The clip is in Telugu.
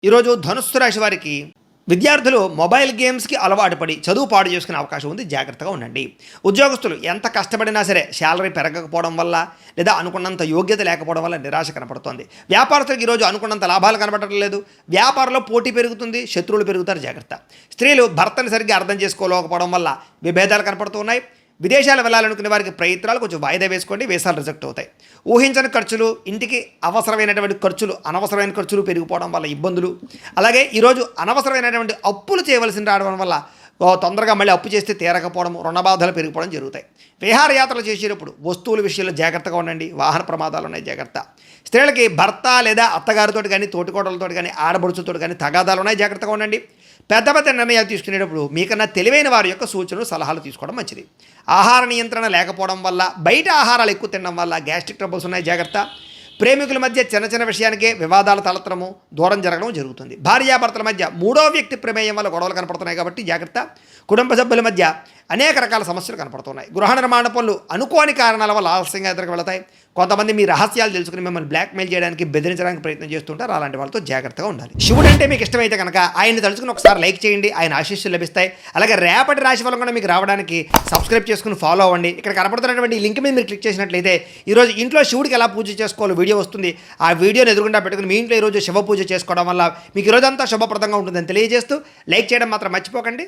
ఈరోజు ధనుస్సు రాశి వారికి విద్యార్థులు మొబైల్ గేమ్స్కి అలవాటు పడి చదువు పాడు చేసుకునే అవకాశం ఉంది. జాగ్రత్తగా ఉండండి. ఉద్యోగస్తులు ఎంత కష్టపడినా సరే శాలరీ పెరగకపోవడం వల్ల లేదా అనుకున్నంత యోగ్యత లేకపోవడం వల్ల నిరాశ కనపడుతోంది. వ్యాపారస్తులకు ఈరోజు అనుకున్నంత లాభాలు కనపడటం లేదు. వ్యాపారంలో పోటీ పెరుగుతుంది, శత్రువులు పెరుగుతారు. జాగ్రత్త. స్త్రీలు భర్తను సరిగ్గా అర్థం చేసుకోలేకపోవడం వల్ల విభేదాలు కనపడుతున్నాయి. విదేశాలు వెళ్ళాలనుకునే వారికి ప్రయత్నాలు కొంచెం వాయిదా వేసుకోండి. వీసాలు రిజెక్ట్ అవుతాయి. ఊహించని ఖర్చులు, ఇంటికి అవసరమైనటువంటి ఖర్చులు, అనవసరమైన ఖర్చులు పెరిగిపోవడం వల్ల ఇబ్బందులు. అలాగే ఈరోజు అనవసరమైనటువంటి అప్పులు చేయవలసి రావడం వల్ల తొందరగా మళ్ళీ అప్పు చేస్తే తీరకపోవడం, రుణ బాధలు పెరిగిపోవడం జరుగుతాయి. విహారయాత్రలు చేసేటప్పుడు వస్తువుల విషయంలో జాగ్రత్తగా ఉండండి. వాహన ప్రమాదాలు ఉన్నాయి. జాగ్రత్త. స్త్రీలకి భర్త లేదా అత్తగారితో కానీ, తోటికోడలతో కానీ, ఆడబడుచులతో కానీ తగాదాలు ఉన్నాయి. జాగ్రత్తగా ఉండండి. పెద్ద పెద్ద నిర్ణయాలు తీసుకునేటప్పుడు మీకన్నా తెలివైన వారి యొక్క సూచనలు, సలహాలు తీసుకోవడం మంచిది. ఆహార నియంత్రణ లేకపోవడం వల్ల, బయట ఆహారాలు ఎక్కువ తినడం వల్ల గ్యాస్ట్రిక్ ట్రబుల్స్ ఉన్నాయి. జాగ్రత్త. ప్రేమికుల మధ్య చిన్న చిన్న విషయానికే వివాదాలు తలెత్తడము, దూరం జరగడం జరుగుతుంది. భార్యాభర్తల మధ్య మూడో వ్యక్తి ప్రమేయం వల్ల గొడవలు కనపడుతున్నాయి కాబట్టి జాగ్రత్త. కుటుంబ సభ్యుల మధ్య అనేక రకాల సమస్యలు కనపడుతున్నాయి. గృహ నిర్మాణ పనులు అనుకోని కారణాల వల్ల ఆలస్యంగా ఎదురుకు వెళతాయి. కొంతమంది మీ రహస్యాలు తెలుసుకుని మిమ్మల్ని బ్లాక్మెయిల్ చేయడానికి, బెదిరించడానికి ప్రయత్నం చేస్తుంటారు. అలాంటి వాళ్ళతో జాగ్రత్తగా ఉండాలి. శివుడు అంటే మీకు ఇష్టమైతే కనుక ఆయన్ని తలుచుకుని ఒకసారి లైక్ చేయండి. ఆయన ఆశీస్సులు లభిస్తాయి. అలాగే రేపటి రాశి ఫలం కూడా మీకు రావడానికి సబ్స్క్రైబ్ చేసుకుని ఫాలో అవ్వండి. ఇక్కడ కనపడుతున్నటువంటి ఈ లింక్ మీద మీరు క్లిక్ చేసినట్లయితే ఈరోజు ఇంట్లో శివుడికి ఎలా పూజ చేసుకోవాలో వీడియో వస్తుంది. ఆ వీడియోని ఎదురుగుండా పెట్టుకుని మీ ఇంట్లో ఈరోజు శివ పూజ చేసుకోవడం వల్ల మీకు ఈరోజంతా శుభప్రదంగా ఉంటుందని తెలియజేస్తూ లైక్ చేయడం మాత్రం మర్చిపోకండి.